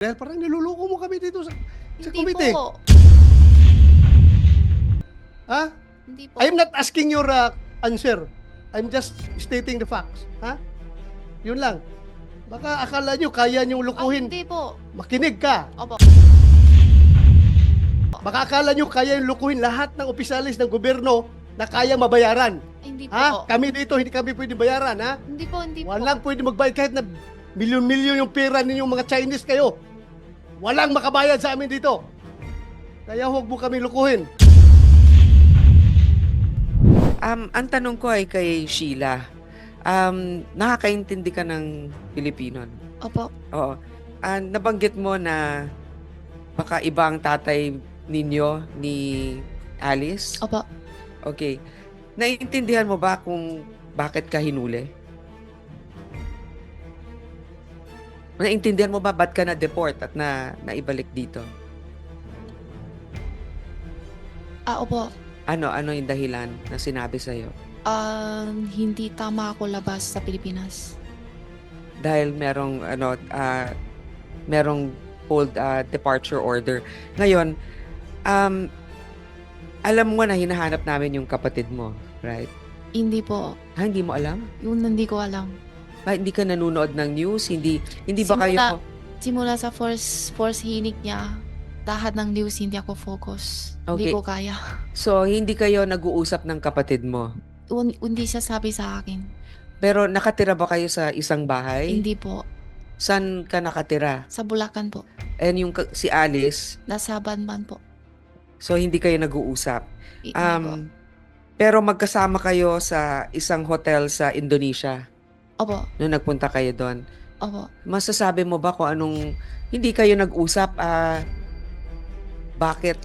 Dahil parang niluloko mo kami dito sa Hindi komite. po. Ha? Hindi po. I'm not asking your answer. I'm just stating the facts. Ha? Yun lang. Baka akala nyo kaya nyo lukuhin. Hindi po. Makinig ka. Opo. Baka akala nyo kaya yung lukuhin lahat ng opisyalis ng gobyerno na kaya mabayaran. Hindi Ha? po. Kami dito, hindi kami pwede bayaran. Ha? Hindi po, hindi po. Walang pwede magbayad kahit na milyon-milyon yung pera ninyong mga Chinese kayo. Walang makabayad sa amin dito. Kaya huwag mo kami lukuhin. Ang tanong ko ay kay Sheila. Nakakaintindi ka ng Pilipino? Opo. Oo. Nabanggit mo na baka iba ang tatay ninyo ni Alice? Opo. Okay. Naiintindihan mo ba kung bakit ka hinuli? Naiintindihan mo ba ba't ka na-deport at naibalik dito? Opo. Ano yung dahilan na sinabi sa'yo? Hindi tama ako labas sa Pilipinas. Dahil merong hold departure order. Ngayon, alam mo na hinahanap namin yung kapatid mo, right? Hindi po. Hindi mo alam? Yun hindi ko alam. Hindi ka nanonood ng news? Hindi ba kayo... Simula sa first hinik niya, lahat ng news hindi ako focus. Hindi Okay. ko kaya. So, hindi kayo nag-uusap ng kapatid mo? Hindi siya sabi sa akin. Pero nakatira ba kayo sa isang bahay? Hindi po. Saan ka nakatira? Sa Bulacan po. And si Alice, Nasa Banban po. so hindi kayo nag-uusap? Hindi po. Pero magkasama kayo sa isang hotel sa Indonesia Opo. nung nagpunta kayo doon. Opo. Masasabi mo ba kung anong hindi kayo nag-usap? Bakit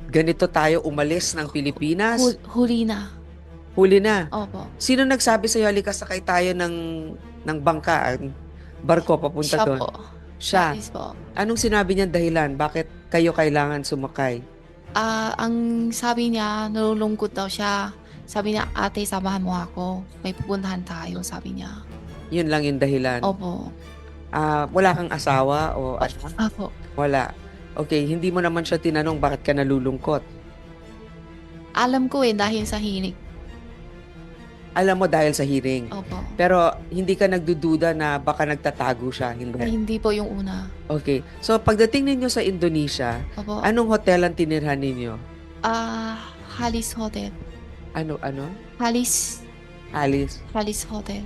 ganito tayo umalis ng Pilipinas? Huli na. Huli na. Opo. Sino nagsabi sa'yo, halika sakay tayo ng bangka, barko papunta Siya doon? po. Siya. Alice po. Anong sinabi niya dahilan? Bakit kayo kailangan sumakay? Ang sabi niya, nalulungkot daw siya. Sabi niya, ate, samahan mo ako. May pupuntahan tayo, sabi niya. Yun lang yung dahilan. Opo. Wala kang asawa o anak? Opo. Wala. Okay, hindi mo naman siya tinanong bakit ka nalulungkot. Alam ko dahil sa hinig. Alam mo dahil sa hearing. Opo. Pero hindi ka nagdududa na baka nagtatago siya. Hindi. Hindi po yung una. Okay. So pagdating ninyo sa Indonesia, Opo. anong hotel ang tinirhan ninyo? Halis Hotel. Ano? Halis Alice? Hotel.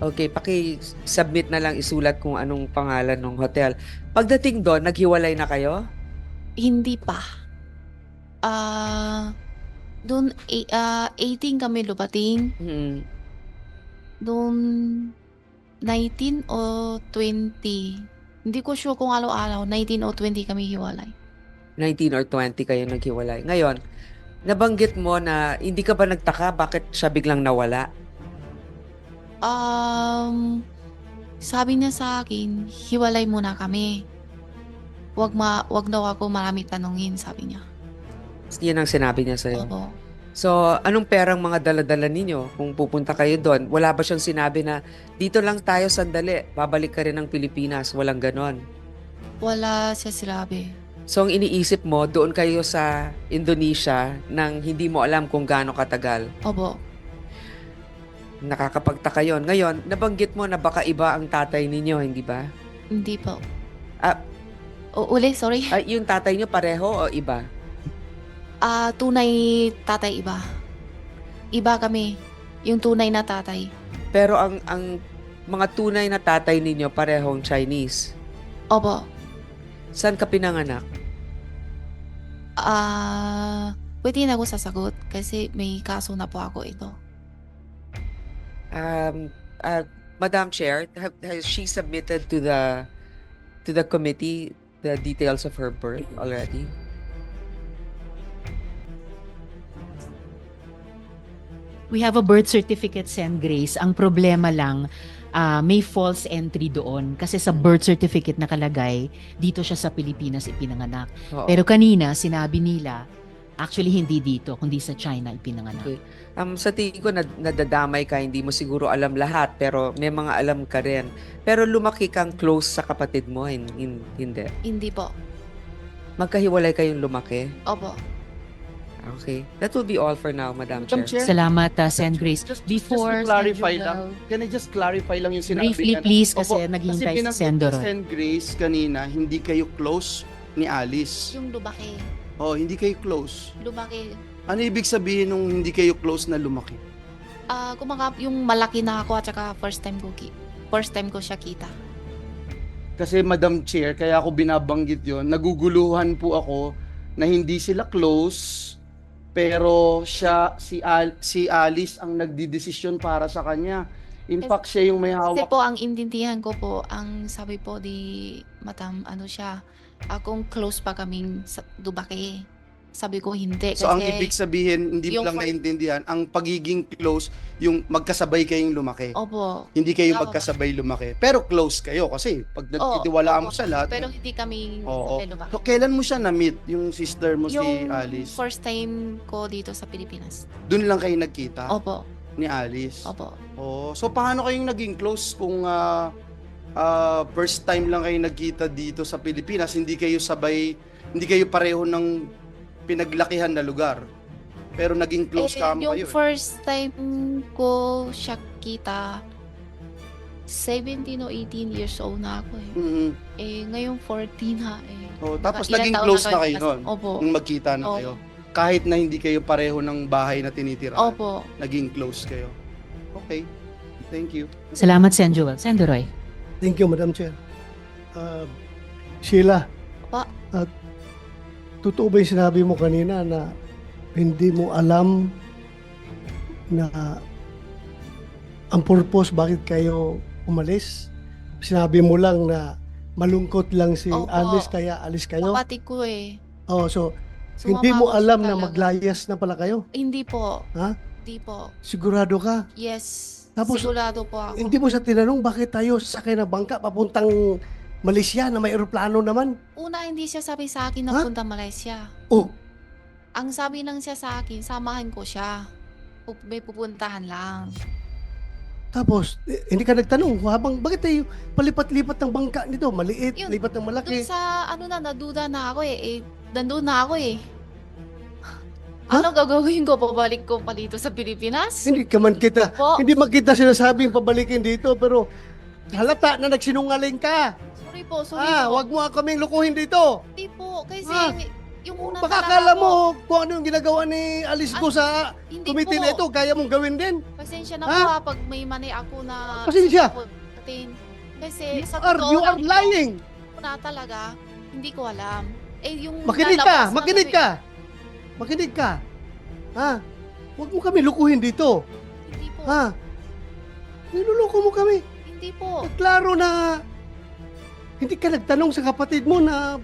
Okay, paki-submit na lang isulat kung anong pangalan ng hotel. Pagdating doon, naghiwalay na kayo? Hindi pa. Doon, 18 kami lubating. Hmm. Doon, 19 o 20. Hindi ko sure kung araw-araw. 19 o 20 kami hiwalay. 19 or 20 kayo naghiwalay. Ngayon, nabanggit mo na hindi ka ba nagtaka bakit siya biglang nawala? Sabi niya sa akin, hiwalay muna kami. Wag daw ako marami tanungin, sabi niya. Yan ang sinabi niya sa'yo. Opo. So, anong perang mga dala-dala ninyo kung pupunta kayo doon? Wala ba siyang sinabi na dito lang tayo sandali, babalik ka rin ng Pilipinas? Walang ganon. Wala siya sinabi. So, ang iniisip mo, doon kayo sa Indonesia nang hindi mo alam kung gaano katagal. Opo. Nakakapagtaka yun. Ngayon, nabanggit mo na baka iba ang tatay ninyo, hindi ba? Hindi po. Sorry. Yung tatay niyo pareho o iba? Tunay tatay iba. Iba kami. Yung tunay na tatay. Pero ang mga tunay na tatay ninyo parehong Chinese. Opo. Saan ka pinanganak? Pwede na ako sasagot kasi may kaso na po ako ito. Madam Chair, has she submitted to the committee the details of her birth already? We have a birth certificate, Sen. Grace. Ang problema lang, may false entry doon. Kasi sa birth certificate nakalagay, dito siya sa Pilipinas ipinanganak. Oo. Pero kanina, sinabi nila, Actually, hindi dito, kundi sa China ipinanganak. Okay. Sa tingin ko, nadadamay ka, hindi mo siguro alam lahat, pero may mga alam ka rin. Pero lumaki kang close sa kapatid mo, hindi. Hindi po. Magkahiwalay kayong lumaki. Opo. Okay. That will be all for now, Madam Madam Chair. Chair, Salamat, Sen. Grace. just Before to clarify Sen. lang, Joel, can I just clarify lang yung sinabi briefly niya? please, kasi Opo, naghihintay si binanggit Sen. ni Doroy. Sen. Grace kanina, hindi kayo close ni Alice. Yung lumaki. Oh, hindi kayo close. Lumaki. Ano ibig sabihin nung hindi kayo close na lumaki? Yung malaki na ako at saka first time ko siya kita. Kasi Madam Chair, kaya ako binabanggit yon. Naguguluhan po ako na hindi sila close, pero si Alice ang nagdidesisyon para sa kanya. In fact, siya yung may Kasi hawak. po, ang intindihan ko po, ang sabi po di Madam, siya, akong close pa kaming lumaki. Sabi ko hindi. So ang ibig sabihin, hindi mo yung lang for- naintindihan, ang pagiging close, yung magkasabay kayong lumaki. Opo. Hindi kayo Oo. magkasabay lumaki. Pero close kayo kasi pag nagtitiwalaan mo opo. sa lahat. Pero hindi kami Oo. lumaki. So kailan mo siya na-meet, yung sister mo si Yung Alice? first time ko dito sa Pilipinas. Doon lang kayo nagkita Opo. ni Alice? Opo. Oh, so paano kayong naging close kung first time lang kayo nagkita dito sa Pilipinas, hindi kayo pareho ng pinaglakihan na lugar. Pero naging close kamo yung kayo. first time ko siya kita, 17 o 18 years old na ako eh. Mhm. Ngayon 14 ha eh. Oh, tapos Ilang naging taon close na na kayo kayo kasi- noon. Opo. Nung magkita na Opo. kayo. Kahit na hindi kayo pareho ng bahay na tinitira. Opo. Naging close kayo. Okay. Thank you. Salamat, Sen. Joel. Sen. Doroy. Thank you, Madam Chair. Sheila, Pa. totoo ba yung sinabi mo kanina na hindi mo alam na ang purpose bakit kayo umalis? Sinabi mo lang na malungkot lang si Opo. Alice kaya alis kayo? Kapatid ko eh. Oh, so Sumama hindi mo ako alam na talaga. maglayas na pala kayo? Hindi po. Ha? Hindi po. Sigurado ka? Yes. Tapos- Sigurado po ako. Hindi mo sa tinanong bakit tayo sakay na bangka papuntang Malaysia na may eroplano naman? Una, hindi siya sabi sa akin na Ha? punta Malaysia. Oh, Ang sabi lang siya sa akin, samahan ko siya. May pupuntahan lang. tapos hindi ka nagtanong bakit tayo palipat-lipat ng bangka nito? Maliit, Yun, lipat ng malaki. Doon sa naduda na ako eh. Nandun na ako eh. Ha? Ano gagawin ko? Pabalik ko pa dito sa Pilipinas? Hindi ka man kita, Po. hindi man kita sinasabing pabalikin dito, pero halata na nagsinungaling ka. Sorry po, sorry po. Wag mo kaming lukuhin dito. Hindi po, kasi Ah. yung una Baka talaga akala po, mo kung ano yung ginagawa ni Alice Go sa hindi committee po. na ito, kaya mong gawin din. Pasensya na Ha? po pag may mani ako na... Pasensya. Kasi sa You are totoo lang lying. po na talaga, hindi ko alam. Yung Makinig lalabas ka, na makinig gabi- ka. Makinig ka. Ha? Huwag mo kami lukuhin dito. Hindi po, Ha? Niluloko mo kami. hindi po. Klaro na hindi ka nagtanong sa kapatid mo na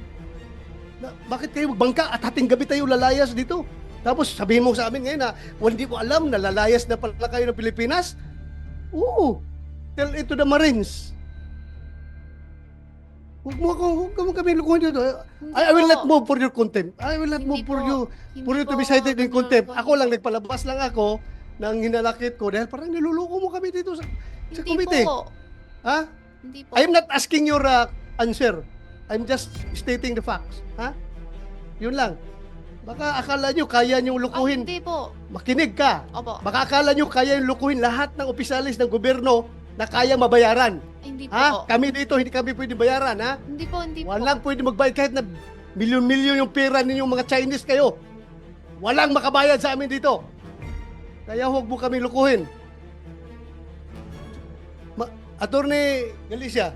bakit kayo magbangka at hating gabi tayo lalayas dito. Tapos sabihin mo sa amin ngayon na hindi mo alam na lalayas na pala kayo ng Pilipinas. Oo. Tell it to the Marines. Huwag mo kami lukuhin dito. Hindi I will po. not move for your contempt. I will not Hindi move for po. you Hindi for you to po, be cited in ganun contempt. po. Ako lang nagpalabas lang ako ng hinalakit ko dahil parang niluloko mo kami dito sa Hindi committee. po. Ha? Hindi po. I'm not asking your answer. I'm just stating the facts. Ha? Yun lang. Baka akala nyo kaya nyo lukuhin. Hindi po. Makinig ka. Opo. Baka akala nyo kaya nyo lukuhin lahat ng opisyalis ng gobyerno na kaya mabayaran. Hindi po. Ha? Kami dito, hindi kami pwede bayaran. Ha? Hindi po, hindi po. Walang pwede magbayad kahit na milyon-milyon yung pera ninyong mga Chinese kayo. Walang makabayad sa amin dito. Kaya huwag mo kami lukuhin. Attorney Galicia,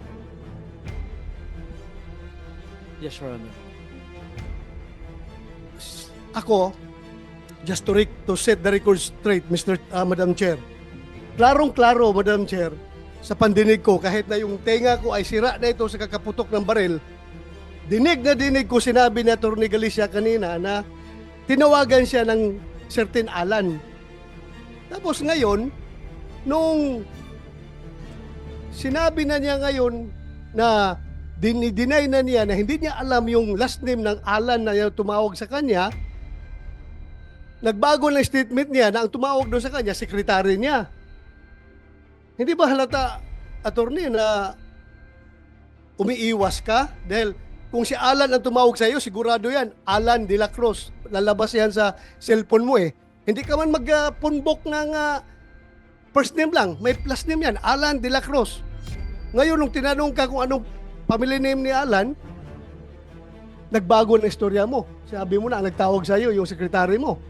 Yes, Your Honor. ako, just to set the record straight, Madam Chair. Klarong-klaro, Madam Chair, sa pandinig ko, kahit na yung tenga ko ay sira na ito sa kakaputok ng baril, dinig ko sinabi ni Attorney Galicia kanina na tinawagan siya ng certain Alan. Tapos ngayon, nung sinabi na niya ngayon na dinay na niya na hindi niya alam yung last name ng Alan na tumawag sa kanya, nagbago ng statement niya na ang tumawag doon sa kanya, sekretary niya. Hindi ba halata, attorney, na umiiwas ka? Dahil kung si Alan ang tumawag sa iyo, sigurado yan, Alan de la Cruz. Lalabas yan sa cellphone mo eh. Hindi ka man magpunbok ng first name lang, may plus name yan, Alan de la Cruz. Ngayon, nung tinanong ka kung anong family name ni Alan, nagbago na istorya mo. Sabi mo na, ang nagtawag sa iyo, yung sekretary mo.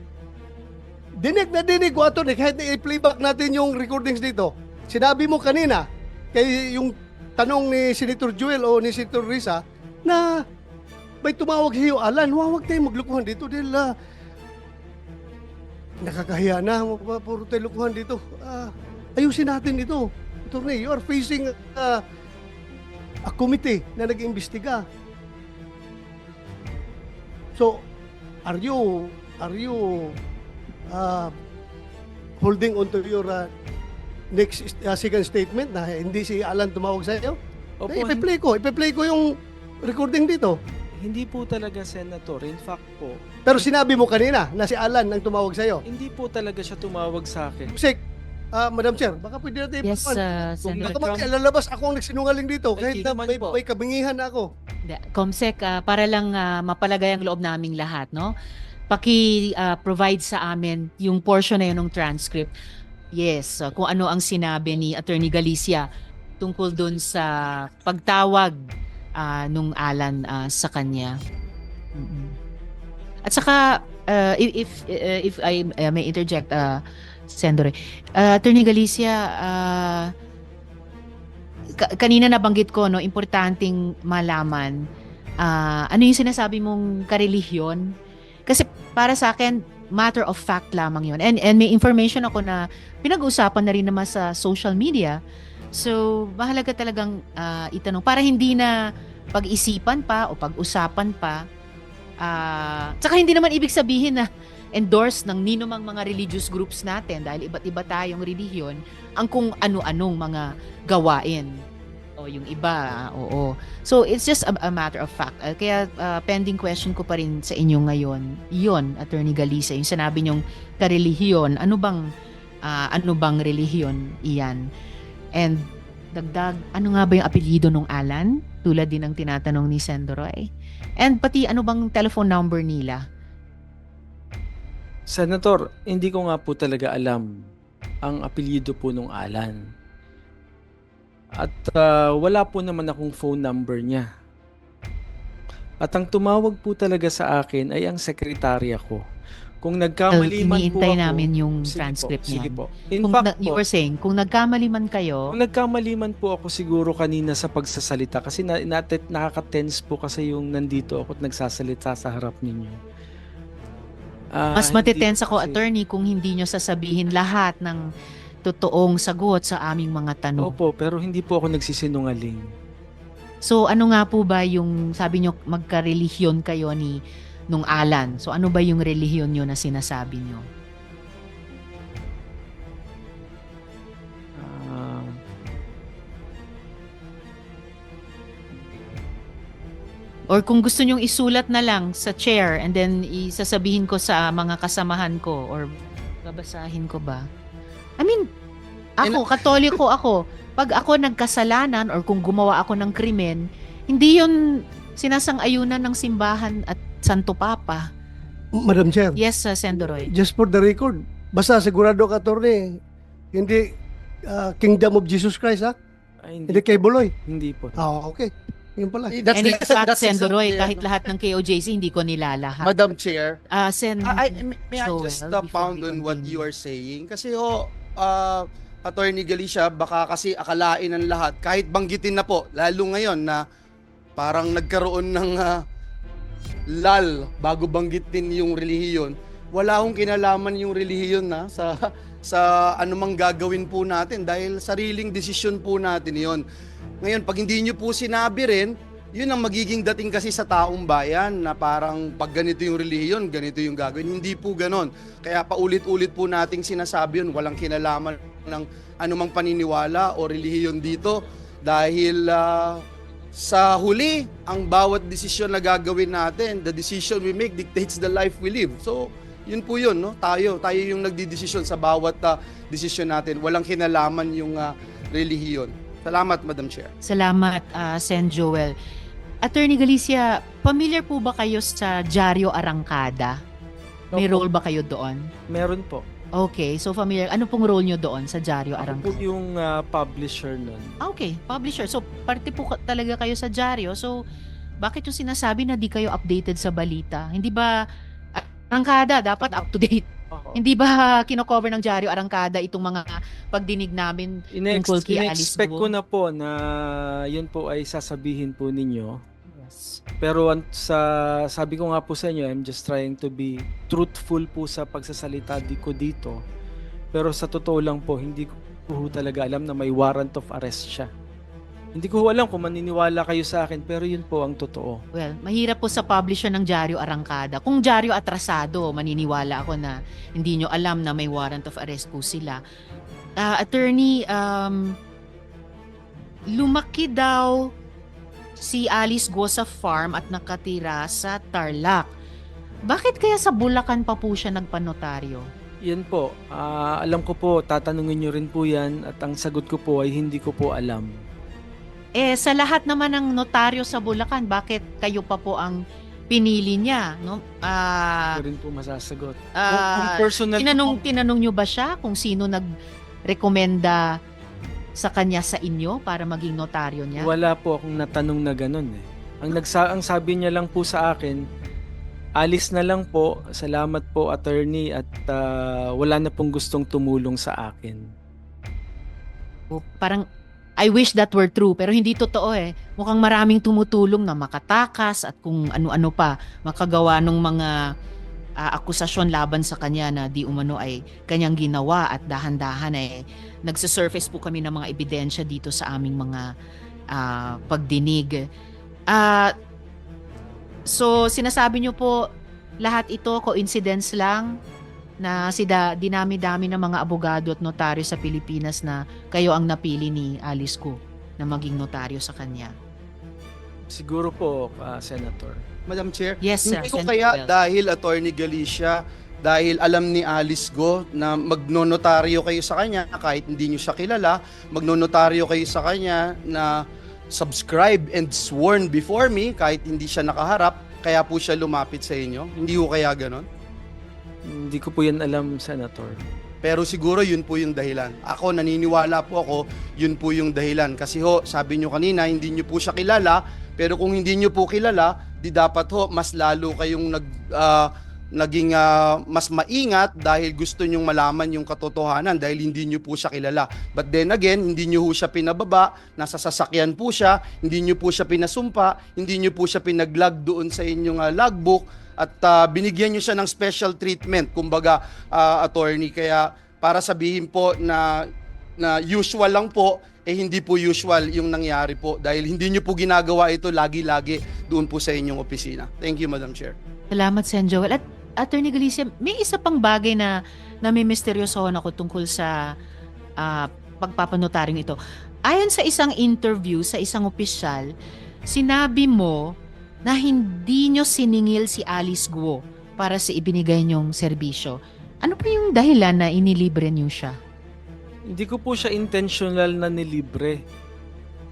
Dinig na dinig ko ato, kahit na i-playback natin yung recordings dito. Sinabi mo kanina, kay yung tanong ni Senator Joel o ni Senator Risa, na may tumawag sa iyo, Alan, huwag tayong maglukuhan dito dahil nakakahiya na, puro tayo lukuhan dito. Ayusin natin ito. Attorney, you are facing a committee na nag-iimbestiga. So, are you holding on to your next second statement na hindi si Alan tumawag sa iyo? Opo, Ipe-play ko yung recording dito. hindi po talaga, Senator. In fact po, Pero sinabi mo kanina na si Alan ang tumawag sa iyo. hindi po talaga siya tumawag sa akin. Sek, Madam Chair, baka pwede natin Yes, Kung Senator. baka lalabas ako ang nagsinungaling dito kahit Hindi na naman may, po. may kabingihan na ako. Comsec, para lang mapalagay ang loob naming lahat, no? Paki-provide sa amin yung portion na yun ng transcript. Yes, kung ano ang sinabi ni Attorney Galicia tungkol dun sa pagtawag nung Alan sa kanya. Mm-mm. At saka, if I may interject, Sendore, Attorney Galicia, kanina nabanggit ko, no, importanteng malaman ano yung sinasabi mong karelihiyon. Kasi para sa akin, matter of fact lamang yun. And may information ako na pinag-uusapan na rin naman sa social media. So, mahalaga talagang itanong para hindi na pag-isipan pa o pag-usapan pa. Tsaka hindi naman ibig sabihin na endorse ng ninumang mga religious groups natin dahil iba't iba tayong relihiyon ang kung ano-anong mga gawain. O yung iba, oo. So, it's just a matter of fact. Kaya pending question ko pa rin sa inyo ngayon, yun, Attorney Galicia, yung sinabi nyong karelihiyon, ano bang relihiyon iyan? And dagdag, ano nga ba yung apelyido ng Alan? Tulad din ng tinatanong ni Sendoroy. And pati ano bang telephone number nila? Senator, hindi ko nga po talaga alam ang apelyido po nung Alan. At wala po naman akong phone number niya. At ang tumawag po talaga sa akin ay ang sekretarya ko. Kung nagkamali man po Iniintay ako, namin yung sige transcript po, sige niyan. po. In Kung fact you po, were saying, kung nagkamali man kayo, kung nagkamali man po ako siguro kanina sa pagsasalita kasi nakaka-tense po kasi yung nandito ako at nagsasalita sa harap ninyo. mas Hindi matitense po ako, kasi- attorney, kung hindi nyo sasabihin lahat ng totoong sagot sa aming mga tanong. Opo, pero hindi po ako nagsisinungaling. So ano nga po ba yung, sabi nyo, magka-relihiyon kayo nung Alan. So ano ba yung relihiyon nyo na sinasabi nyo? Ah, Or kung gusto nyong isulat na lang sa chair and then isasabihin ko sa mga kasamahan ko or babasahin ko ba? I mean, ako, katoliko ako. Pag ako nagkasalanan or kung gumawa ako ng krimen, hindi yun sinasang-ayunan ng simbahan at Santo Papa. Madam Chair, Yes, Sendoroy. just for the record, basta sigurado ka, attorney, hindi Kingdom of Jesus Christ, ha? ay, Hindi kay Buloy. Hindi po. Okay. Yun pala. And in fact, Sendoroy, exactly, kahit lahat ng KOJC, hindi ko nilalahat. Madam Chair, Sen, may I Joel, just before pound we on what continue. you are saying? Kasi Attorney Galicia, baka kasi akalain ng lahat, kahit banggitin na po, lalo ngayon na parang nagkaroon ng lal bago banggitin yung relihiyon, wala akong kinalaman yung relihiyon na sa anumang gagawin po natin dahil sariling desisyon po natin yon. Ngayon, pag hindi nyo po sinabi rin, yun ang magiging dating kasi sa taong bayan na parang pag ganito yung relihiyon, ganito yung gagawin. Hindi po ganon. Kaya paulit-ulit po nating sinasabi yun, walang kinalaman ng anumang paniniwala o relihiyon dito dahil sa huli, ang bawat desisyon na gagawin natin, the decision we make dictates the life we live. So, Yun po yun, no? Tayo yung nagdidesisyon sa bawat desisyon natin. Walang kinalaman yung relihiyon. Salamat, Madam Chair. Salamat, Sen Joel. Attorney Galicia, familiar po ba kayo sa Diaryo Arangkada? May Opo. role ba kayo doon? Meron po. Okay, so familiar. Ano pong role nyo doon sa Diaryo Ako po Arangkada? yung publisher nun. Okay, publisher. So, parte po talaga kayo sa Diaryo. So, bakit yung sinasabi na di kayo updated sa balita? Hindi ba Arangkada dapat up to date? Hindi ba kino-cover ng Diaryo Arangkada itong mga pagdinig namin tungkol kay Alice In-expect Guo? ko na po na yun po ay sasabihin po ninyo. Yes. Pero sabi ko nga po sa inyo, I'm just trying to be truthful po sa pagsasalita ko dito. Pero sa totoo lang po, hindi ko po talaga alam na may warrant of arrest siya. Hindi ko alam kung maniniwala kayo sa akin, pero yun po ang totoo. Well, mahirap po sa publisher ng Diaryo Arangkada. Kung Diaryo Atrasado, maniniwala ako na hindi nyo alam na may warrant of arrest po sila. Attorney, lumaki daw si Alice Guo sa farm at nakatira sa Tarlac. Bakit kaya sa Bulacan pa po siya nagpanotaryo? Yan po, alam ko po, tatanungin nyo rin po yan at ang sagot ko po ay hindi ko po alam. Sa lahat naman ng notaryo sa Bulacan, bakit kayo pa po ang pinili niya? No? Hindi rin po masasagot. Kung Ah, personal tinanong nyo ba siya kung sino nagrekomenda sa kanya sa inyo para maging notaryo niya? wala po akong natanong na ganun eh. Ang sabi niya lang po sa akin, alis na lang po, salamat po attorney at wala na pong gustong tumulong sa akin. Parang, I wish that were true, pero hindi totoo eh. Mukhang maraming tumutulong na makatakas at kung ano-ano pa, makagawa ng mga akusasyon laban sa kanya na di umano ay kanyang ginawa at dahan-dahan ay nagsasurface po kami ng mga ebidensya dito sa aming mga pagdinig. So, sinasabi niyo po lahat ito coincidence lang na dinami-dami ng mga abogado at notaryo sa Pilipinas na kayo ang napili ni Alice Guo na maging notaryo sa kanya. Siguro po, Senator. Madam Chair, Yes, hindi ko Senator kaya Wells. dahil Attorney Galicia, dahil alam ni Alice Guo na magnonotaryo kayo sa kanya kahit hindi nyo siya kilala, magnonotaryo kayo sa kanya na subscribe and sworn before me kahit hindi siya nakaharap, kaya po siya lumapit sa inyo. Hindi ko kaya ganon? Hindi ko po yan alam, Senator. Pero siguro yun po yung dahilan. Ako, naniniwala po ako, yun po yung dahilan. Kasi sabi nyo kanina, hindi nyo po siya kilala, pero kung hindi nyo po kilala, di dapat mas lalo kayong naging mas maingat dahil gusto nyong malaman yung katotohanan dahil hindi nyo po siya kilala. But then again, hindi nyo po siya pinababa, nasa sasakyan po siya, hindi nyo po siya pinasumpa, hindi nyo po siya pinaglag doon sa inyong logbook, at binigyan nyo siya ng special treatment, kumbaga, attorney. Kaya para sabihin po na usual lang po, hindi po usual yung nangyari po dahil hindi nyo po ginagawa ito lagi-lagi doon po sa inyong opisina. Thank you, Madam Chair. Salamat, Sen Joel. At Attorney Galicia, may isa pang bagay na may misteryosohan ako tungkol sa pagpapanotaryong ito. Ayon sa isang interview sa isang opisyal, sinabi mo na hindi nyo siningil si Alice Guo para sa ibinigay nyong serbisyo. Ano po yung dahilan na inilibre nyo siya? Hindi ko po siya intentional na nilibre.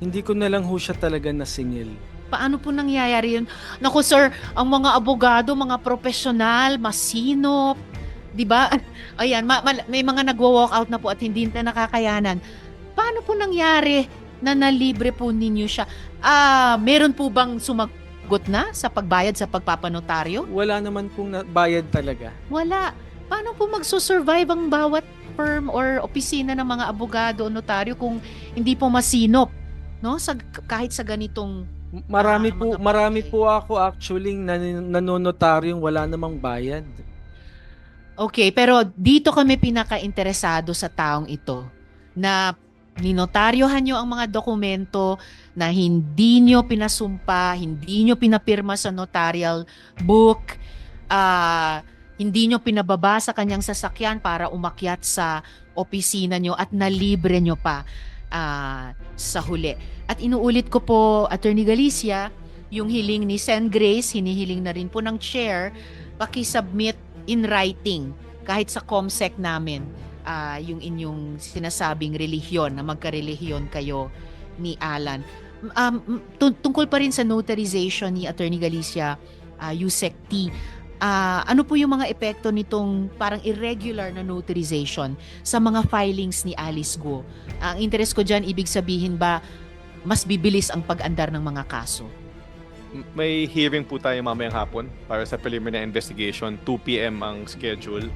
Hindi ko na lang ho siya talaga nasingil. Paano po nangyayari yun? Naku sir, ang mga abogado, mga profesional, masinop, di ba? Ayan, may mga nagwo-walk out na po at hindi na nakakayanan. Paano po nangyari na nalibre po ninyo siya? Meron po bang sumagot na sa pagbayad sa pagpapanotaryo? Wala naman pong bayad talaga. Wala. Paano po magsusurvive ang bawat firm or opisina ng mga abogado o notaryo kung hindi po masinop, no? Kahit sa ganitong Marami mga po ako actually nanonotaryong wala namang bayad. Okay, pero dito kami pinaka-interesado sa taong ito na ninotaryohan nyo ang mga dokumento na hindi nyo pinasumpa, hindi nyo pinapirma sa notarial book, hindi nyo pinababa sa kanyang sasakyan para umakyat sa opisina nyo at nalibre nyo pa sa huli. At inuulit ko po, Attorney Galicia, yung hiling ni Sen Grace, hinihiling na rin po ng chair, paki-submit in writing, kahit sa COMSEC namin, yung inyong sinasabing relihiyon, na magkarelihiyon kayo ni Alan. Tungkol pa rin sa notarization ni Attorney Galicia, Yusek T, ano po yung mga epekto nitong parang irregular na notarization sa mga filings ni Alice Guo? Ang interest ko dyan, ibig sabihin ba mas bibilis ang pag-andar ng mga kaso? May hearing po tayo mamayang hapon para sa preliminary investigation. 2 p.m. ang schedule.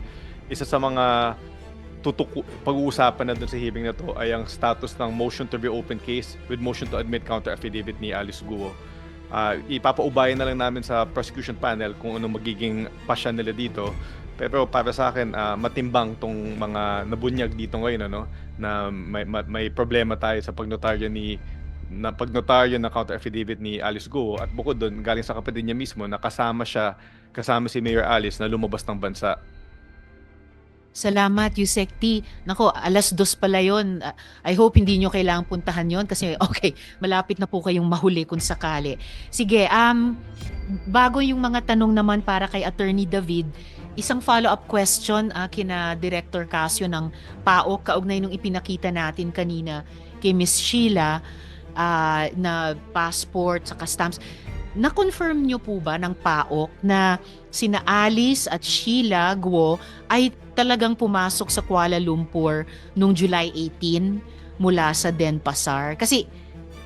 Isa sa mga pag-uusapan na dun sa hearing na to ay ang status ng motion to reopen case with motion to admit counter affidavit ni Alice Guo. Ipapaubayan na lang namin sa prosecution panel kung ano magiging pasya nila dito. Pero para sa akin, matimbang tong mga nabunyag dito ngayon, ano, na may problema tayo sa pagnotaryo ng counter affidavit ni Alice Guo, at bukod doon galing sa kapatid niya mismo na kasama si Mayor Alice na lumabas ng bansa. Salamat, Yusek T. Nako, 2:00 pala yun. I hope hindi nyo kailangang puntahan yon kasi okay, malapit na po kayong mahuli kung sakali. Sige, bago yung mga tanong naman para kay Attorney David, isang follow-up question kina Director Casio ng PAOK, kaugnay nung ipinakita natin kanina kay Miss Sheila, na passport saka stamps. Na-confirm nyo po ba ng PAOK na sina Alice at Sheila Guo ay talagang pumasok sa Kuala Lumpur noong July 18 mula sa Denpasar? Kasi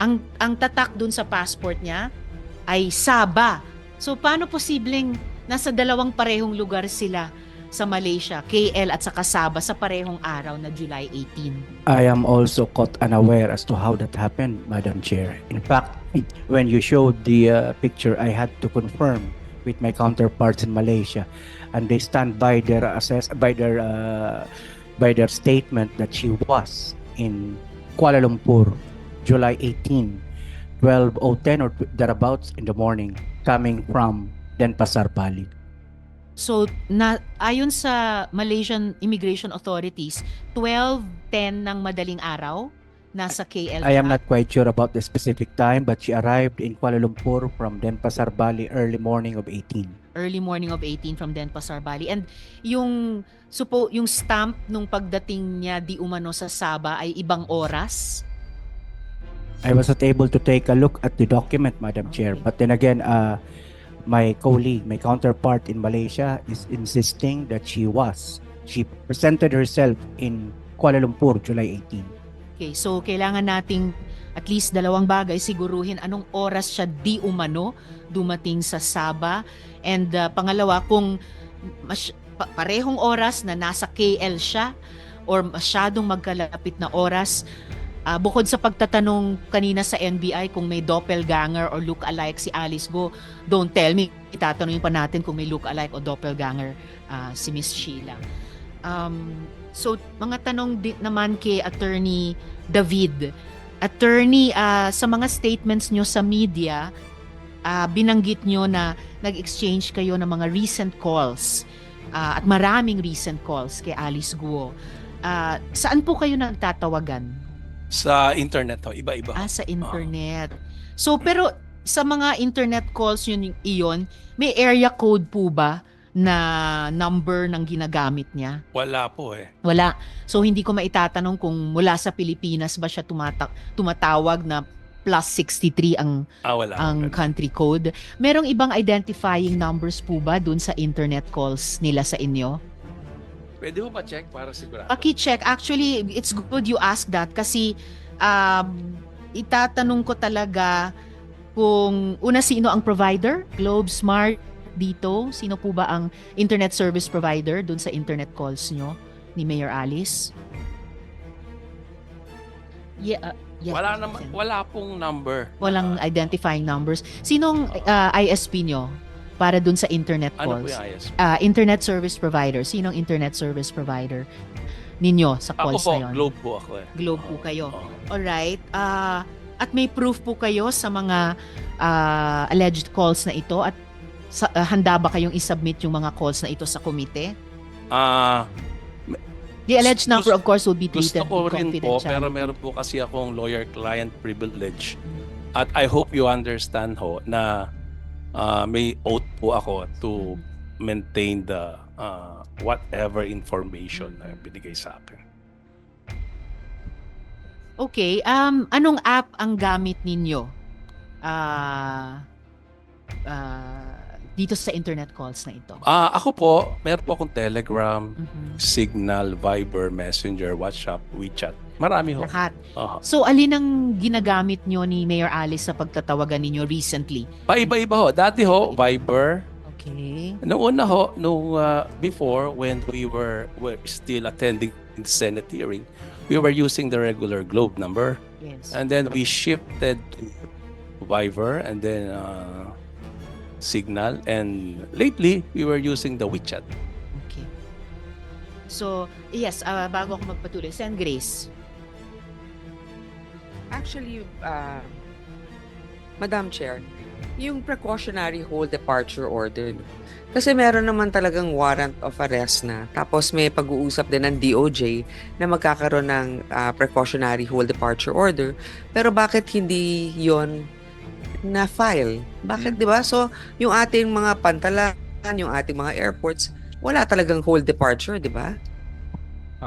ang tatak dun sa passport niya ay Sabah. So paano posibleng nasa dalawang parehong lugar sila sa Malaysia, KL at saka Sabah, sa parehong araw na July 18? I am also caught unaware as to how that happened, Madam Chair. In fact, when you showed the picture, I had to confirm with my counterparts in Malaysia, and they stand by their statement that she was in Kuala Lumpur, July 18, 12:10 or thereabouts in the morning, coming from Denpasar, Bali. So, ayon sa Malaysian Immigration Authorities, 12:10 ng madaling araw, nasa KL I am siya. not quite sure about the specific time, but she arrived in Kuala Lumpur from Denpasar, Bali early morning of 18. Early morning of 18 from Denpasar, Bali. And yung stamp nung pagdating niya di umano sa Sabah ay ibang oras? I was not able to take a look at the document, Madam Chair. Okay. But then again, my colleague, my counterpart in Malaysia is insisting that she presented herself in Kuala Lumpur, July 18. Okay, so kailangan nating at least dalawang bagay, siguruhin anong oras siya di umano dumating sa Sabah. And pangalawa, kung parehong oras na nasa KL siya or masyadong magkalapit na oras, bukod sa pagtatanong kanina sa NBI kung may doppelganger or look-alike si Alice Guo, don't tell me, itatanungin pa natin kung may look-alike o doppelganger si Miss Sheila. So, mga tanong naman kay Attorney David. Attorney, sa mga statements nyo sa media, binanggit nyo na nag-exchange kayo ng mga recent calls at maraming recent calls kay Alice Guo. Saan po kayo nagtatawagan? Sa internet, iba-iba. Sa internet. So, pero sa mga internet calls iyon, may area code po ba na number ng ginagamit niya? Wala po eh. Wala. So, hindi ko maitatanong kung mula sa Pilipinas ba siya tumatawag na +63 Wala. ang country code. Merong ibang identifying numbers po ba dun sa internet calls nila sa inyo? Pwede mo pa-check para sigurado. Paki-check. Actually, it's good you ask that kasi itatanong ko talaga kung una, sino ang provider? Globe Smart dito? Sino po ba ang internet service provider dun sa internet calls nyo ni Mayor Alice? Yes, Wala pong number. walang identifying numbers. Sinong ISP nyo para dun sa internet Ano po calls? yung ISP? Internet service provider. Sinong internet service provider ninyo sa Ako calls po, na yun? Globe po ako eh. Globe po kayo. Oo. Alright. At may proof po kayo sa mga alleged calls na ito at handa ba kayong isubmit yung mga calls na ito sa komite? The alleged number of course will be Gusto treated ko rin po, confidential. pero meron po kasi akong lawyer-client privilege. At I hope you understand ho na may oath po ako to maintain the whatever information na binigay sa akin. Okay, anong app ang gamit ninyo? Dito sa internet calls na ito. Ako po, meron po akong Telegram, Mhm. Signal, Viber, Messenger, WhatsApp, WeChat. Marami ho. Lahat. Aha. So, alin ang ginagamit nyo ni Mayor Alice sa pagtatawagan ninyo recently? Paiba-iba ho. Dati ho, Viber. Okay. Noong una ho, before, when we were still attending the Senate hearing, we were using the regular Globe number. Yes. And then we shifted to Viber and then Signal. And lately, we were using the WeChat. Okay. So, yes, bago ako magpatuloy, Sen Grace. Actually, Madam Chair, yung precautionary hold departure order, kasi meron naman talagang warrant of arrest na. Tapos may pag-uusap din ng DOJ na magkakaroon ng precautionary hold departure order. Pero bakit hindi yon na-file? Bakit, di ba? So, yung ating mga pantalan, yung ating mga airports, wala talagang hold departure, di ba?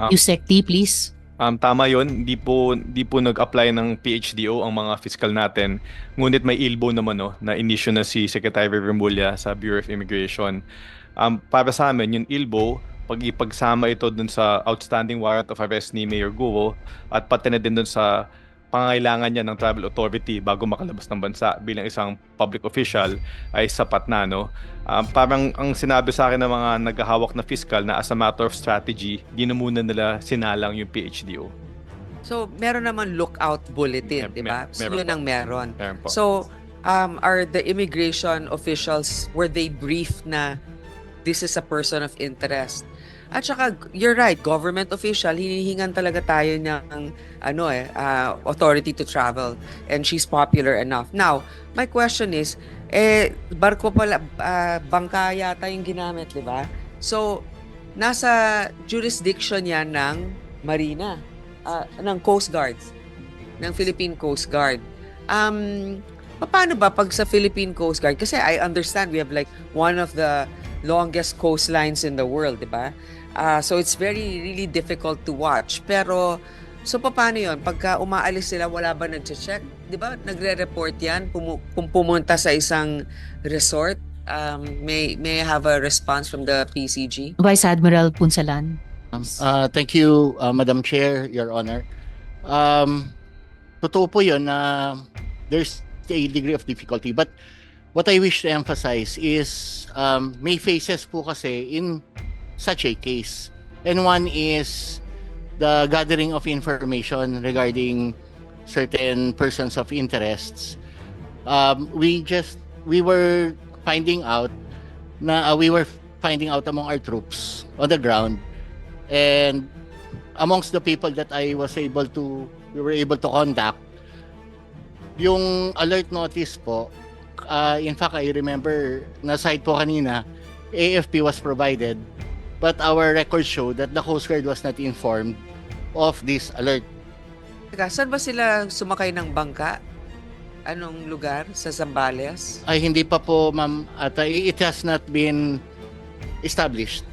Yusek T, please. Tama yon, di po nag-apply ng PHDO ang mga fiscal natin. Ngunit may ILBO naman na inisyu na si Secretary Remulla sa Bureau of Immigration. Para sa amin, yung ILBO, pag ipagsama ito dun sa outstanding warrant of arrest ni Mayor Guo at pati na din dun sa pangangailangan niya ng travel authority bago makalabas ng bansa bilang isang public official ay sapat na, no? Parang ang sinabi sa akin ng mga naghahawak na fiscal na as a matter of strategy, di na muna nila sinalang yung PHDO. So, meron naman lookout bulletin, di ba? So, Meron yun po. ang meron. Meron po. So, are the immigration officials, were they briefed na this is a person of interest? At saka, you're right, government official, hinihingan talaga tayo ng authority to travel. And she's popular enough. Now, my question is, barko pala, bangka yata yung ginamit, di ba? So, nasa jurisdiction yan ng Marina, ng Coast Guard, ng Philippine Coast Guard. Paano ba pag sa Philippine Coast Guard? Kasi I understand we have like one of the longest coastlines in the world, di ba? So it's really difficult to watch. Pero, so paano yun? Pagka umaalis sila, wala ba nag-check? Di ba? Nagre-report yan? Kung pumunta sa isang resort, may I have a response from the PCG? Vice Admiral Punsalan. Thank you, Madam Chair, Your Honor. Totoo po yun na there's a degree of difficulty. But what I wish to emphasize is may phases po kasi in such a case. And one is the gathering of information regarding certain persons of interests. We were finding out among our troops on the ground, and amongst the people that we were able to contact, yung alert notice po, in fact, I remember na side po kanina, AFP was provided, but our records show that the Coast Guard was not informed of this alert. Teka, saan ba sila sumakay ng bangka? Anong lugar? Sa Zambales? Ay, hindi pa po, ma'am, at it has not been established.